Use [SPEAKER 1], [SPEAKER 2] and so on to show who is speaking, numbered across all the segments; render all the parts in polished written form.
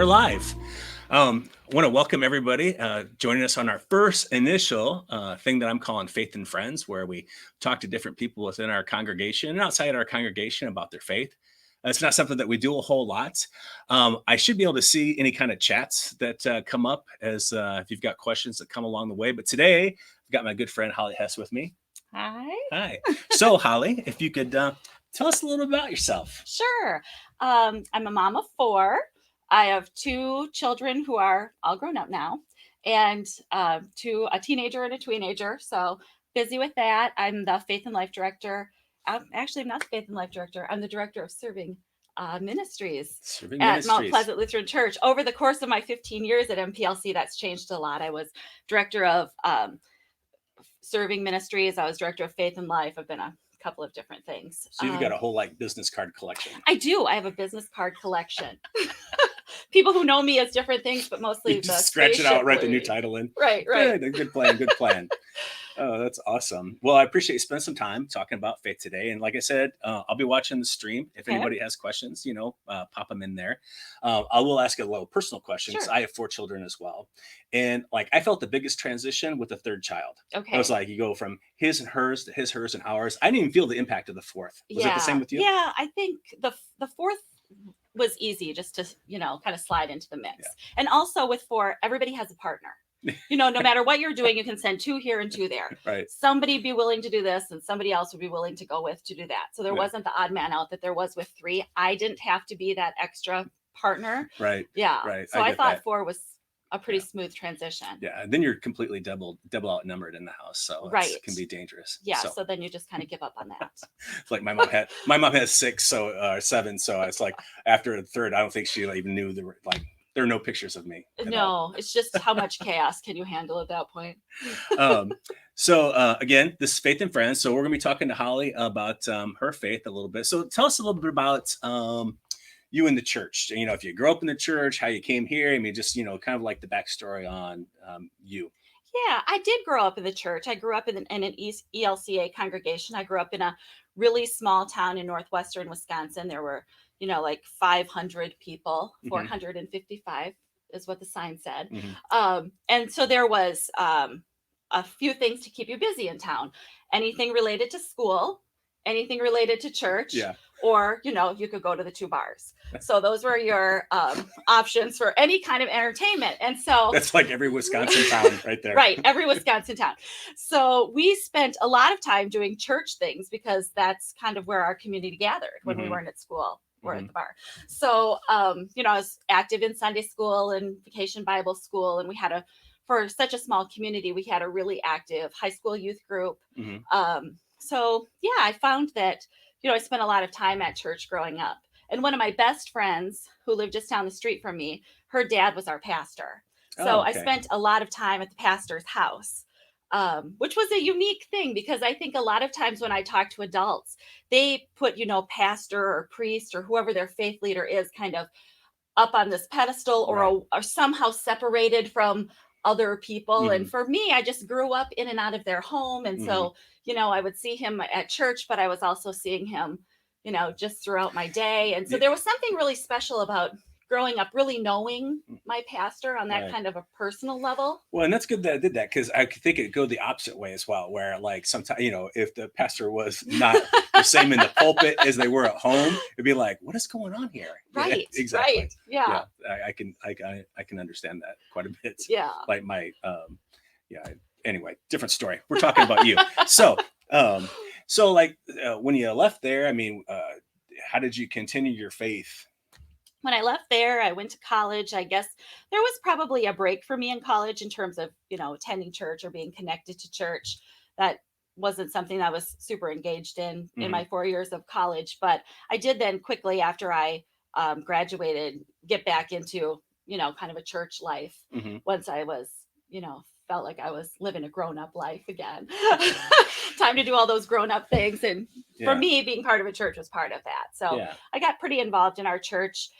[SPEAKER 1] we're live. I want to welcome everybody joining us on our first initial thing that I'm calling Faith and Friends, where we talk to different people within our congregation and outside our congregation about their faith. It's not something that we do a whole lot. I should be able to see any kind of chats that come up as if you've got questions that come along the way. But today, I've got my good friend Holly Hess with me.
[SPEAKER 2] Hi.
[SPEAKER 1] Hi. So, Holly, if you could tell us a little about yourself.
[SPEAKER 2] Sure. I'm a mom of four. I have two children who are all grown up now, and a teenager and a teenager. So busy with that. I'm the Faith and Life Director. Actually, I'm not the Faith and Life Director. I'm the Director of Serving Ministries at Mount Pleasant Lutheran Church. Over the course of my 15 years at MPLC, that's changed a lot. I was Director of Serving Ministries. I was Director of Faith and Life. I've been a couple of different things.
[SPEAKER 1] So you've got a whole business card collection.
[SPEAKER 2] I do. I have a business card collection. People who know me as different things, but mostly
[SPEAKER 1] you just scratch it out, write the new title in.
[SPEAKER 2] Right.
[SPEAKER 1] Good plan. Oh, that's awesome. Well, I appreciate you spending some time talking about faith today. And like I said, I'll be watching the stream. If anybody has questions, pop them in there. I will ask a little personal questions.
[SPEAKER 2] Sure.
[SPEAKER 1] I have four children as well. And I felt the biggest transition with the third child.
[SPEAKER 2] Okay.
[SPEAKER 1] It was like you go from his and hers to his, hers, and ours. I didn't even feel the impact of the fourth. Was it the same with you?
[SPEAKER 2] Yeah, I think the fourth was easy just to, kind of slide into the mix. Yeah. And also with four, everybody has a partner. No matter what you're doing, you can send two here and two there.
[SPEAKER 1] Right.
[SPEAKER 2] Somebody be willing to do this and somebody else would be willing to go with to do that. So there wasn't the odd man out that there was with three. I didn't have to be that extra partner.
[SPEAKER 1] Right.
[SPEAKER 2] Yeah.
[SPEAKER 1] Right.
[SPEAKER 2] So I thought four was a pretty smooth transition.
[SPEAKER 1] Yeah. And then you're completely double outnumbered in the house. So it can be dangerous.
[SPEAKER 2] Yeah. So then you just kind of give up on that.
[SPEAKER 1] It's like my mom has six, so seven. So it's like after the third, I don't think she even knew there are no pictures of me.
[SPEAKER 2] No, it's just how much chaos can you handle at that point?
[SPEAKER 1] So again, this is Faith and Friends. So we're going to be talking to Holly about her faith a little bit. So tell us a little bit about you in the church. If you grew up in the church, how you came here. I mean, just, kind of like the backstory on you.
[SPEAKER 2] Yeah, I did grow up in the church. I grew up in an ELCA congregation. I grew up in a really small town in northwestern Wisconsin. There were 500 people, 455 is what the sign said. And so there was a few things to keep you busy in town. Anything related to school, anything related to church, or, you could go to the two bars. So those were your options for any kind of entertainment. And so
[SPEAKER 1] that's like every Wisconsin town right there.
[SPEAKER 2] Right. Every Wisconsin town. So we spent a lot of time doing church things because that's kind of where our community gathered when we weren't at school. Or at the bar. So, I was active in Sunday school and vacation Bible school. And we had for such a small community, we had a really active high school youth group. So I found that, I spent a lot of time at church growing up. And one of my best friends who lived just down the street from me, her dad was our pastor. So I spent a lot of time at the pastor's house. Which was a unique thing because I think a lot of times when I talk to adults, they put, pastor or priest or whoever their faith leader is kind of up on this pedestal or somehow separated from other people. And for me, I just grew up in and out of their home. And so, I would see him at church, but I was also seeing him, just throughout my day. And so there was something really special about growing up really knowing my pastor on that kind of a personal level.
[SPEAKER 1] Well, and that's good that I did that because I think it'd go the opposite way as well, where sometimes, if the pastor was not the same in the pulpit as they were at home, it'd be like, what is going on here?
[SPEAKER 2] Right.
[SPEAKER 1] Yeah, exactly.
[SPEAKER 2] Right. Yeah.
[SPEAKER 1] I can understand that quite a bit.
[SPEAKER 2] Yeah.
[SPEAKER 1] Like my, anyway, different story. We're talking about you. So when you left there, I mean, how did you continue your faith?
[SPEAKER 2] When I left there, I went to college. I guess there was probably a break for me in college in terms of, attending church or being connected to church. That wasn't something I was super engaged in my 4 years of college. But I did then quickly after I graduated, get back into, kind of a church life once I was, felt like I was living a grown-up life again. Time to do all those grown-up things. And for me, being part of a church was part of that. So I got pretty involved in our church.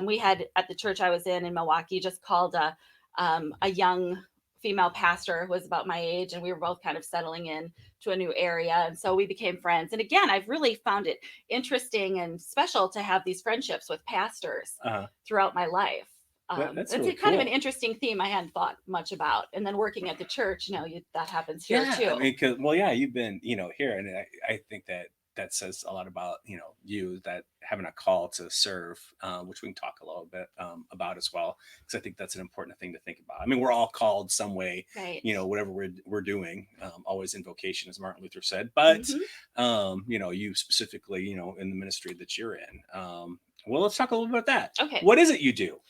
[SPEAKER 2] We had at the church I was in Milwaukee, just called a young female pastor who was about my age, and we were both kind of settling in to a new area. And so we became friends. And again, I've really found it interesting and special to have these friendships with pastors throughout my life.
[SPEAKER 1] That's
[SPEAKER 2] It's
[SPEAKER 1] really
[SPEAKER 2] a kind of an
[SPEAKER 1] cool.
[SPEAKER 2] interesting theme I hadn't thought much about. And then working at the church, that happens here
[SPEAKER 1] Yeah, I
[SPEAKER 2] too.
[SPEAKER 1] mean, cause well, yeah, you've been, here, and I think that that says a lot about, you, that having a call to serve, which we can talk a little bit about as well, because I think that's an important thing to think about. I mean, we're all called some way,
[SPEAKER 2] Right.
[SPEAKER 1] whatever we're doing, always in vocation, as Martin Luther said. But,
[SPEAKER 2] Hmm.
[SPEAKER 1] you specifically, in the ministry that you're in. Well, let's talk a little bit about that.
[SPEAKER 2] Okay.
[SPEAKER 1] What is it you do?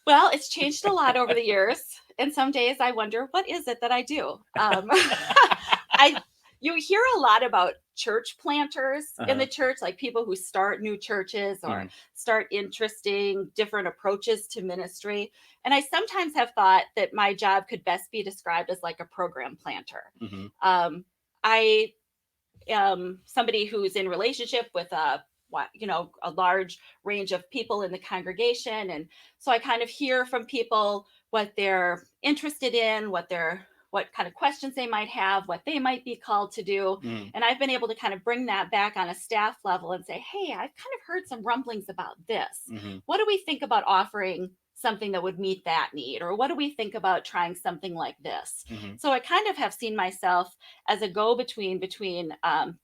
[SPEAKER 2] Well, it's changed a lot over the years, and some days I wonder, what is it that I do? I You hear a lot about church planters in
[SPEAKER 1] Uh-huh.
[SPEAKER 2] the church, like people who start new churches or
[SPEAKER 1] Hmm.
[SPEAKER 2] start interesting different approaches to ministry. And I sometimes have thought that my job could best be described as like a program planter.
[SPEAKER 1] Hmm.
[SPEAKER 2] Um, I somebody who's in relationship with a large range of people in the congregation, and so I kind of hear from people what they're interested in, what kind of questions they might have, what they might be called to do.
[SPEAKER 1] Hmm.
[SPEAKER 2] And I've been able to kind of bring that back on a staff level and say, hey, I've kind of heard some rumblings about this.
[SPEAKER 1] Hmm.
[SPEAKER 2] What do we think about offering something that would meet that need? Or what do we think about trying something like this?
[SPEAKER 1] Hmm.
[SPEAKER 2] So I kind of have seen myself as a go-between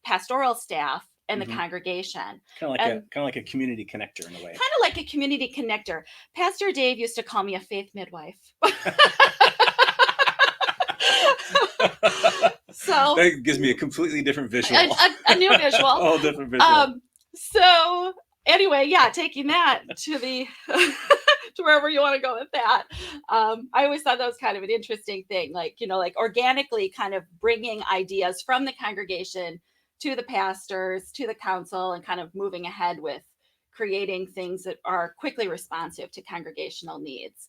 [SPEAKER 2] pastoral staff and the
[SPEAKER 1] Hmm.
[SPEAKER 2] congregation,
[SPEAKER 1] Kind
[SPEAKER 2] and
[SPEAKER 1] of like a community connector in a way.
[SPEAKER 2] kind of like a community connector. Pastor Dave used to call me a faith midwife. So
[SPEAKER 1] That gives me a completely different visual.
[SPEAKER 2] a new visual.
[SPEAKER 1] A whole different visual.
[SPEAKER 2] So anyway, yeah, taking that to the to wherever you want to go with that. I always thought that was kind of an interesting thing, like organically kind of bringing ideas from the congregation to the pastors, to the council, and kind of moving ahead with creating things that are quickly responsive to congregational needs.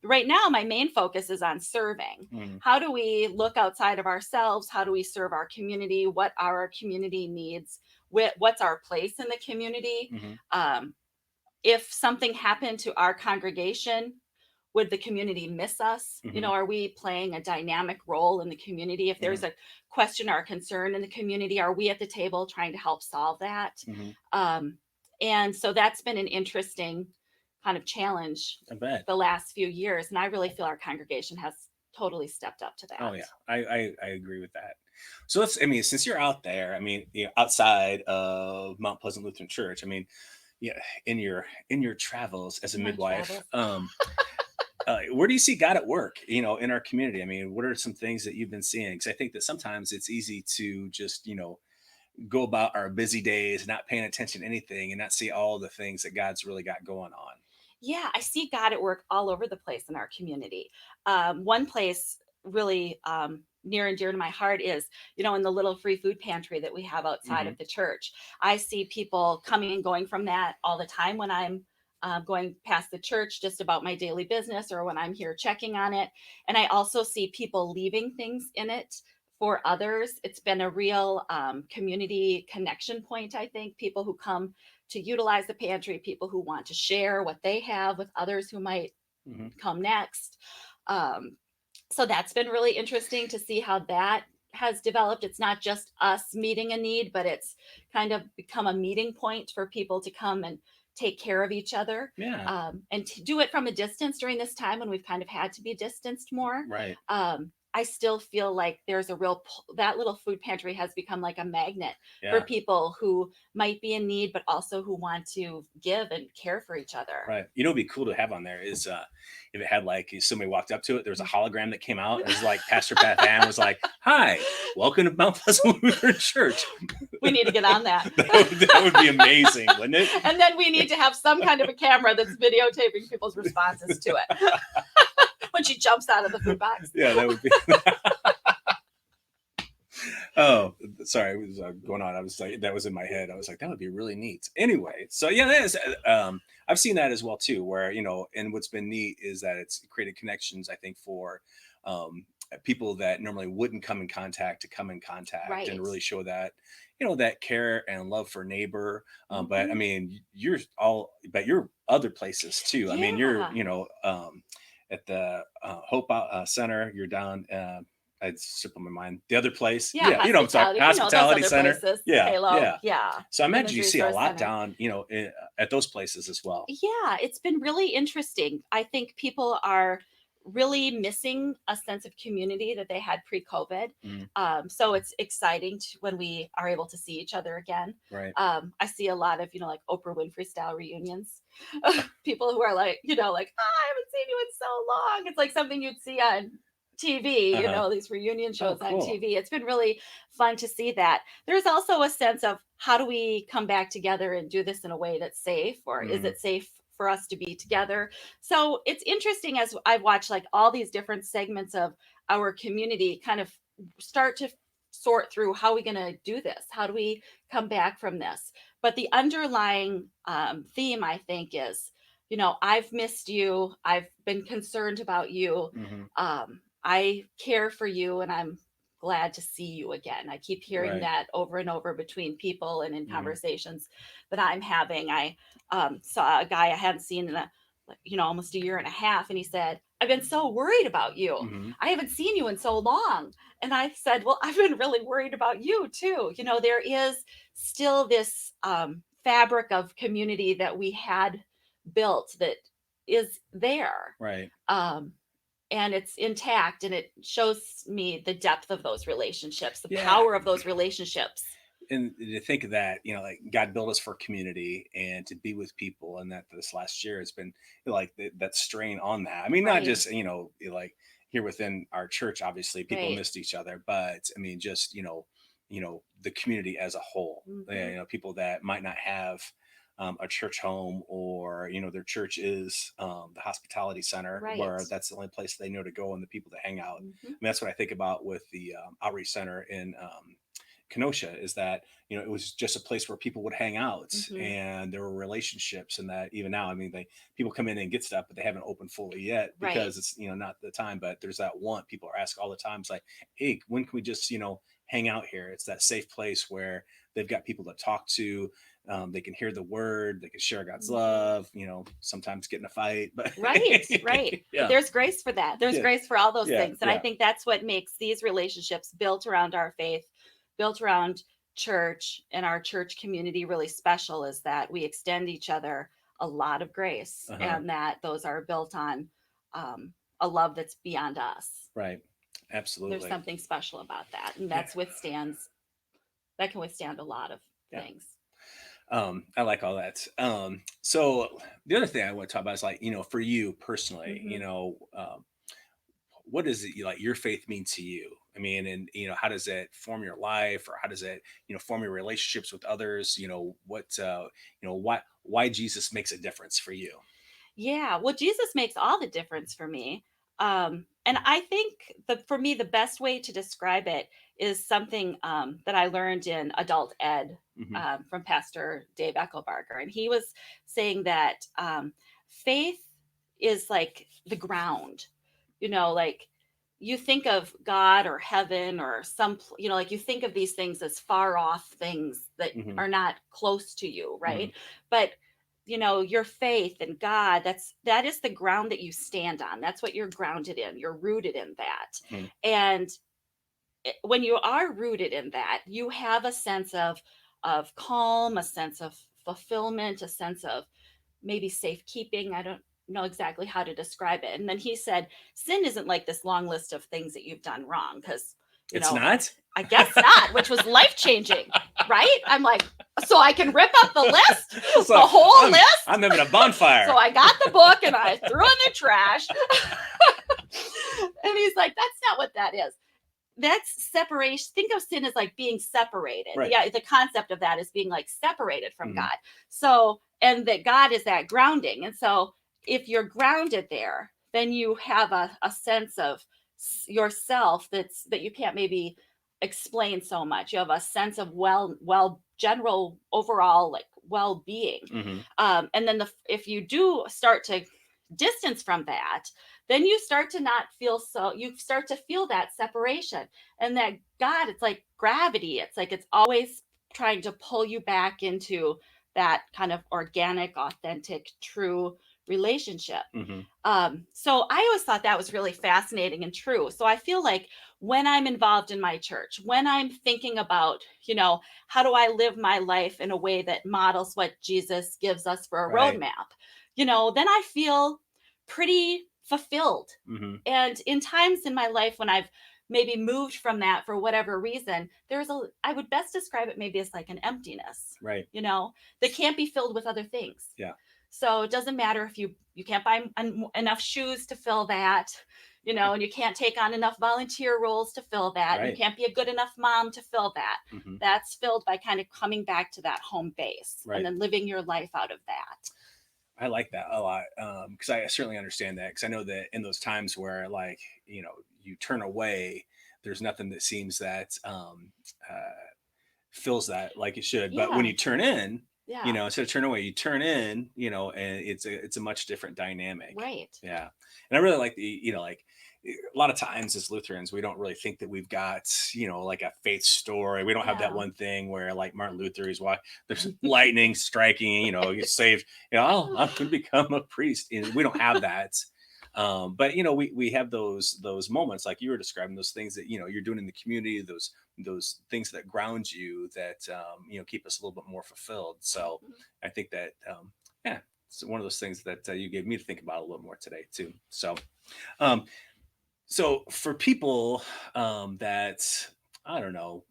[SPEAKER 2] Right now, my main focus is on serving.
[SPEAKER 1] Mhm.
[SPEAKER 2] How do we look outside of ourselves? How do we serve our community? What are our community needs? What's our place in the community?
[SPEAKER 1] Mhm.
[SPEAKER 2] Um, if something happened to our congregation, would the community miss us?
[SPEAKER 1] Mhm.
[SPEAKER 2] Are we playing a dynamic role in the community? If there's
[SPEAKER 1] Mhm.
[SPEAKER 2] a question or a concern in the community, are we at the table trying to help solve that?
[SPEAKER 1] Mhm.
[SPEAKER 2] Um, and so that's been an interesting kind of challenge
[SPEAKER 1] I bet.
[SPEAKER 2] the last few years. And I really feel our congregation has totally stepped up to
[SPEAKER 1] Oh
[SPEAKER 2] that.
[SPEAKER 1] yeah, I agree with that. So let's. I mean, since you're out there, I mean, outside of Mount Pleasant Lutheran Church, I mean, yeah, in your travels as a
[SPEAKER 2] My
[SPEAKER 1] midwife,
[SPEAKER 2] travels.
[SPEAKER 1] where do you see God at work? In our community. I mean, what are some things that you've been seeing? Because I think that sometimes it's easy to just go about our busy days, not paying attention to anything, and not see all the things that God's really got going on.
[SPEAKER 2] Yeah, I see God at work all over the place in our community. One place really near and dear to my heart is, in the little free food pantry that we have outside
[SPEAKER 1] Hmm.
[SPEAKER 2] of the church. I see people coming and going from that all the time when I'm going past the church just about my daily business or when I'm here checking on it. And I also see people leaving things in it for others. It's been a real community connection point, I think. People who come to utilize the pantry, people who want to share what they have with others who might
[SPEAKER 1] Hmm.
[SPEAKER 2] come next. Um, so that's been really interesting to see how that has developed. It's not just us meeting a need, but it's kind of become a meeting point for people to come and take care of each other,
[SPEAKER 1] Yeah.
[SPEAKER 2] and to do it from a distance during this time when we've kind of had to be distanced more.
[SPEAKER 1] Right.
[SPEAKER 2] I still feel like there's a real that little food pantry has become like a magnet for
[SPEAKER 1] Yeah.
[SPEAKER 2] people who might be in need, but also who want to give and care for each other.
[SPEAKER 1] Right. It'd be cool to have on there is if it had like if somebody walked up to it, there was a hologram that came out. It was like Pastor Beth Ann was like, "Hi, welcome to Mount Pleasant Lutheran Church."
[SPEAKER 2] We need to get on that.
[SPEAKER 1] That would be amazing, wouldn't it?
[SPEAKER 2] And then we need to have some kind of a camera that's videotaping people's responses to it when she jumps out of the food box.
[SPEAKER 1] Yeah, that would be. Oh, sorry, it was going on. I was like, that was in my head. I was like, that would be really neat. Anyway, so yeah, that is. I've seen that as well too. Where and what's been neat is that it's created connections. I think for people that normally wouldn't come in contact to come in contact and
[SPEAKER 2] Right.
[SPEAKER 1] really show that that care and love for neighbor. But I
[SPEAKER 2] Hmm.
[SPEAKER 1] mean, you're other places too. I mean, you're
[SPEAKER 2] Yeah.
[SPEAKER 1] at the Hope Center. You're down. I'd slip on my mind. The other place,
[SPEAKER 2] Yeah,
[SPEAKER 1] yeah, you know, I'm sorry,
[SPEAKER 2] hospitality. Those
[SPEAKER 1] Hospitality
[SPEAKER 2] other
[SPEAKER 1] Center.
[SPEAKER 2] places.
[SPEAKER 1] Yeah,
[SPEAKER 2] Halo.
[SPEAKER 1] yeah.
[SPEAKER 2] Yeah.
[SPEAKER 1] So I imagine
[SPEAKER 2] Women's
[SPEAKER 1] you see a
[SPEAKER 2] Resource
[SPEAKER 1] lot
[SPEAKER 2] Center.
[SPEAKER 1] down, at those places as well.
[SPEAKER 2] Yeah, it's been really interesting. I think people are really missing a sense of community that they had pre-COVID.
[SPEAKER 1] Mhm.
[SPEAKER 2] So it's exciting when we are able to see each other again.
[SPEAKER 1] Right.
[SPEAKER 2] I see a lot of, like Oprah Winfrey style reunions. People who are like, like, oh, I haven't seen you in so long. It's like something you'd see on TV,
[SPEAKER 1] Uh-huh.
[SPEAKER 2] these reunion
[SPEAKER 1] Oh,
[SPEAKER 2] shows on
[SPEAKER 1] cool.
[SPEAKER 2] TV. It's been really fun to see that. There's also a sense of how do we come back together and do this in a way that's safe, or is
[SPEAKER 1] Mhm.
[SPEAKER 2] it safe for us to be together? So it's interesting as I've watched like all these different segments of our community kind of start to sort through how are we going to do this? How do we come back from this? But the underlying theme, I think, is, I've missed you. I've been concerned about you.
[SPEAKER 1] Mhm.
[SPEAKER 2] I care for you, and I'm glad to see you again. I keep hearing
[SPEAKER 1] Right.
[SPEAKER 2] that over and over between people and in
[SPEAKER 1] Mhm.
[SPEAKER 2] conversations that I'm having. I saw a guy I hadn't seen in almost a year and a half, and he said, I've been so worried about you.
[SPEAKER 1] Mhm.
[SPEAKER 2] I haven't seen you in so long. And I said, well, I've been really worried about you too. There is still this fabric of community that we had built that is there.
[SPEAKER 1] Right.
[SPEAKER 2] And it's intact, and it shows me the depth of those relationships, the
[SPEAKER 1] Yeah.
[SPEAKER 2] power of those relationships.
[SPEAKER 1] And to think of that, like God built us for community and to be with people, and that this last year has been like that strain on that. I mean, not
[SPEAKER 2] Right.
[SPEAKER 1] just like here within our church, obviously people
[SPEAKER 2] Right.
[SPEAKER 1] missed each other, but I mean, just the community as a whole.
[SPEAKER 2] Mhm.
[SPEAKER 1] People that might not have a church home, or their church is the hospitality center,
[SPEAKER 2] Right.
[SPEAKER 1] where that's the only place they know to go and the people to hang out.
[SPEAKER 2] Mhm.
[SPEAKER 1] I mean, that's what I think about with the outreach center in Kenosha, is that it was just a place where people would hang out,
[SPEAKER 2] Mhm.
[SPEAKER 1] and there were relationships, and that even now, I mean, people come in and get stuff, but they haven't opened fully yet
[SPEAKER 2] Right.
[SPEAKER 1] because it's not the time. But there's that want, people are asking all the time. It's like, hey, when can we just hang out here? It's that safe place where they've got people to talk to. They can hear the word, they can share God's
[SPEAKER 2] Mhm.
[SPEAKER 1] love, sometimes get in a fight, but
[SPEAKER 2] Right. But
[SPEAKER 1] yeah,
[SPEAKER 2] there's grace for that. There's
[SPEAKER 1] yeah,
[SPEAKER 2] grace for all those
[SPEAKER 1] yeah,
[SPEAKER 2] things. And I
[SPEAKER 1] yeah,
[SPEAKER 2] think that's what makes these relationships built around our faith, built around church and our church community really special, is that we extend each other a lot of grace,
[SPEAKER 1] uh-huh,
[SPEAKER 2] and that those are built on a love that's beyond us.
[SPEAKER 1] right,
[SPEAKER 2] There's
[SPEAKER 1] absolutely,
[SPEAKER 2] something special about that. And
[SPEAKER 1] yeah,
[SPEAKER 2] that can withstand a lot of
[SPEAKER 1] yeah.
[SPEAKER 2] things.
[SPEAKER 1] I like all that. So the other thing I want to talk about is, like, for you personally,
[SPEAKER 2] Mhm.
[SPEAKER 1] what does it like your faith mean to you? I mean, and how does it form your life, or how does it, form your relationships with others? Why Jesus makes a difference for you?
[SPEAKER 2] Yeah, well, Jesus makes all the difference for me. And I think for me, the best way to describe it is something that I learned in adult ed
[SPEAKER 1] Hmm.
[SPEAKER 2] from Pastor Dave Eckelbarger. And he was saying that faith is like the ground, like you think of God or heaven or like you think of these things as far off things that
[SPEAKER 1] Hmm.
[SPEAKER 2] are not close to you,
[SPEAKER 1] Hmm.
[SPEAKER 2] right? But your faith in God, that is the ground that you stand on. That's what you're grounded in. You're rooted in that.
[SPEAKER 1] Hmm.
[SPEAKER 2] And when you are rooted in that, you have a sense of calm, a sense of fulfillment, a sense of maybe safekeeping. I don't know exactly how to describe it. And then he said, sin isn't like this long list of things that you've done wrong, because,
[SPEAKER 1] It's not.
[SPEAKER 2] I guess not, which was life changing, right? I'm like, so I can rip up the list,
[SPEAKER 1] It's
[SPEAKER 2] the
[SPEAKER 1] like,
[SPEAKER 2] whole list.
[SPEAKER 1] I'm having a bonfire.
[SPEAKER 2] So I got the book and I threw it in the trash. And he's like, that's not what that is. That's separation. Think of sin as like being separated.
[SPEAKER 1] Right.
[SPEAKER 2] Yeah, the concept of that is being like separated from
[SPEAKER 1] Mhm.
[SPEAKER 2] God. So, and that God is that grounding. And so if you're grounded there, then you have a sense of yourself that you can't maybe explain so much. You have a sense of general overall like well-being.
[SPEAKER 1] Mhm.
[SPEAKER 2] And then if you do start to distance from that, then you start to not feel you start to feel that separation, and that God, it's like gravity. It's like it's always trying to pull you back into that kind of organic, authentic, true relationship.
[SPEAKER 1] Mm-hmm.
[SPEAKER 2] So I always thought that was really fascinating and true. So I feel like when I'm involved in my church, when I'm thinking about, how do I live my life in a way that models what Jesus gives us for a
[SPEAKER 1] Right.
[SPEAKER 2] roadmap, then I feel pretty fulfilled.
[SPEAKER 1] Mm-hmm.
[SPEAKER 2] And in times in my life when I've maybe moved from that for whatever reason, I would best describe it maybe as like an emptiness,
[SPEAKER 1] Right.
[SPEAKER 2] that can't be filled with other things.
[SPEAKER 1] Yeah.
[SPEAKER 2] So it doesn't matter if you can't buy enough shoes to fill that, and you can't take on enough volunteer roles to fill that. And you
[SPEAKER 1] Right.
[SPEAKER 2] can't be a good enough mom to fill that.
[SPEAKER 1] Mm-hmm.
[SPEAKER 2] That's filled by kind of coming back to that home base
[SPEAKER 1] Right.
[SPEAKER 2] and then living your life out of that.
[SPEAKER 1] I like that a lot, because I certainly understand that, because I know that in those times where, like, you turn away, there's nothing that seems that fills that like it should. But when
[SPEAKER 2] Yeah.
[SPEAKER 1] you turn in,
[SPEAKER 2] Yeah.
[SPEAKER 1] instead of turn away, you turn in, and it's a much different dynamic.
[SPEAKER 2] Right.
[SPEAKER 1] Yeah. And I really like like a lot of times as Lutherans, we don't really think that we've got, like a faith story. We don't have that
[SPEAKER 2] Yeah.
[SPEAKER 1] one thing where, like, Martin Luther is why there's lightning striking, he's saved, I'm going to become a priest. And we don't have that. But we have those moments like you were describing, those things that you're doing in the community, those things that ground you, that keep us a little bit more fulfilled. So I think that yeah, it's one of those things that you gave me to think about a little more today too. Um, so for people that, I don't know,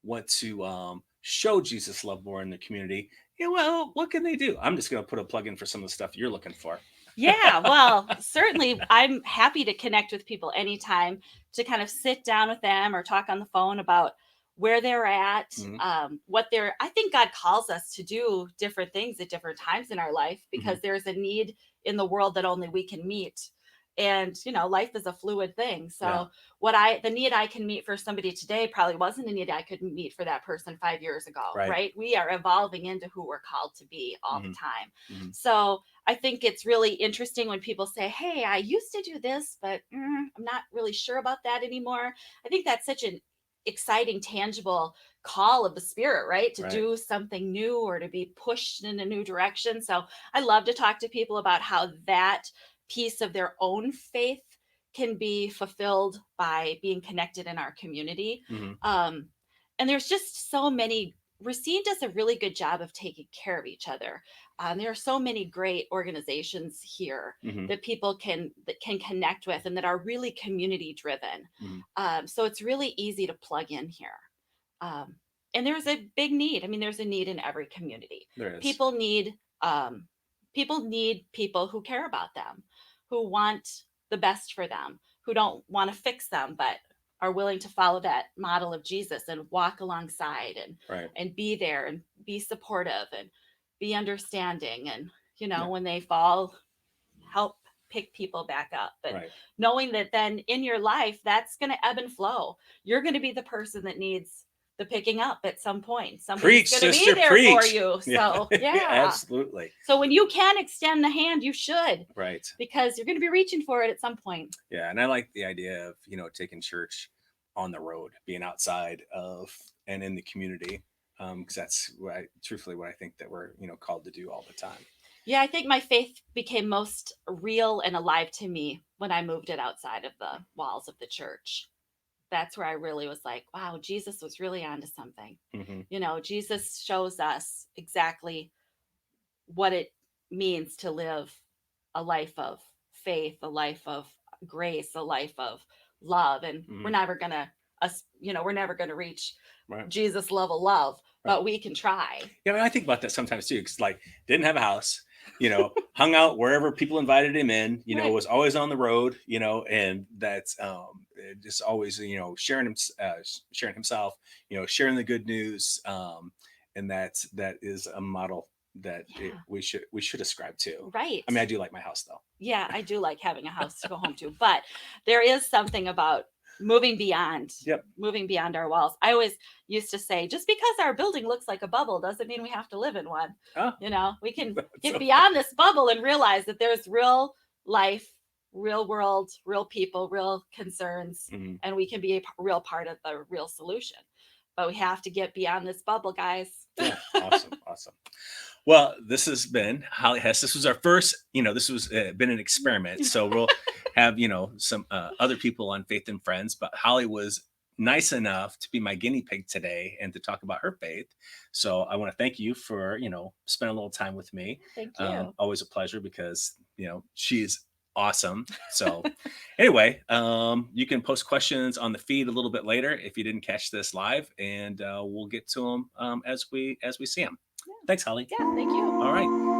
[SPEAKER 1] want to show Jesus love more in the community, well, what can they do? I'm just going to put a plug in for some of the stuff you're looking for.
[SPEAKER 2] Yeah, well, certainly I'm happy to connect with people anytime to kind of sit down with them or talk on the phone about where they're at,
[SPEAKER 1] Mm-hmm.
[SPEAKER 2] I think God calls us to do different things at different times in our life because
[SPEAKER 1] Mm-hmm.
[SPEAKER 2] there's a need in the world that only we can meet. And, life is a fluid thing.
[SPEAKER 1] Yeah.
[SPEAKER 2] So the need I can meet for somebody today probably wasn't a need I could meet for that person 5 years ago,
[SPEAKER 1] Right.
[SPEAKER 2] right? We are evolving into who we're called to be all
[SPEAKER 1] Mm-hmm.
[SPEAKER 2] the time.
[SPEAKER 1] Mm-hmm.
[SPEAKER 2] So I think it's really interesting when people say, hey, I used to do this, but I'm not really sure about that anymore. I think that's such an exciting, tangible call of the spirit, right? To
[SPEAKER 1] Right.
[SPEAKER 2] do something new or to be pushed in a new direction. So I love to talk to people about how that piece of their own faith can be fulfilled by being connected in our community.
[SPEAKER 1] Mm-hmm.
[SPEAKER 2] And there's just so many. Racine does a really good job of taking care of each other. There are so many great organizations here
[SPEAKER 1] Mm-hmm.
[SPEAKER 2] that people can connect with and that are really community driven.
[SPEAKER 1] Mm-hmm.
[SPEAKER 2] So it's really easy to plug in here. And there's a big need. I mean, there's a need in every community.
[SPEAKER 1] There is.
[SPEAKER 2] People need people who care about them, who want the best for them, who don't want to fix them, but are willing to follow that model of Jesus and walk alongside
[SPEAKER 1] Right.
[SPEAKER 2] and be there and be supportive and be understanding. And,
[SPEAKER 1] Yeah.
[SPEAKER 2] when they fall, help pick people back up. But
[SPEAKER 1] Right.
[SPEAKER 2] knowing that then in your life, that's going to ebb and flow. You're going to be the person that needs the picking up at some point. Somebody's going to be there for you. So yeah,
[SPEAKER 1] absolutely.
[SPEAKER 2] So when you can extend the hand, you should.
[SPEAKER 1] Right.
[SPEAKER 2] Because you're going to be reaching for it at some point.
[SPEAKER 1] Yeah. And I like the idea of, taking church on the road, being outside of and in the community. Because that's truthfully what I think that we're, called to do all the time.
[SPEAKER 2] Yeah, I think my faith became most real and alive to me when I moved it outside of the walls of the church. That's where I really was like, wow, Jesus was really onto something.
[SPEAKER 1] Mm-hmm.
[SPEAKER 2] Jesus shows us exactly what it means to live a life of faith, a life of grace, a life of love. And we're never going to reach Jesus level love, but we can try.
[SPEAKER 1] Yeah, I mean, I think about that sometimes too, because like didn't have a house, hung out wherever people invited him in, was always on the road, and that's just always, sharing himself, sharing the good news, and that is a model that we should ascribe to.
[SPEAKER 2] Right.
[SPEAKER 1] I mean, I do like my house though.
[SPEAKER 2] Yeah, I do like having a house to go home to, but there is something about moving beyond our walls. I always used to say, just because our building looks like a bubble doesn't mean we have to live in one. We can get beyond this bubble and realize that there's real life, real world, real people, real concerns, and we can be a real part of the real solution. but we have to get beyond this bubble, guys.
[SPEAKER 1] Yeah, awesome, awesome. Well, this has been Holly Hess. This was our first, this was been an experiment. So we'll have, some other people on Faith and Friends, but Holly was nice enough to be my guinea pig today and to talk about her faith. So I want to thank you for, spending a little time with me.
[SPEAKER 2] Thank you.
[SPEAKER 1] Always a pleasure because, she's awesome. So anyway, you can post questions on the feed a little bit later if you didn't catch this live, and we'll get to them as we see them. Thanks, Holly.
[SPEAKER 2] Yeah, thank you.
[SPEAKER 1] All right.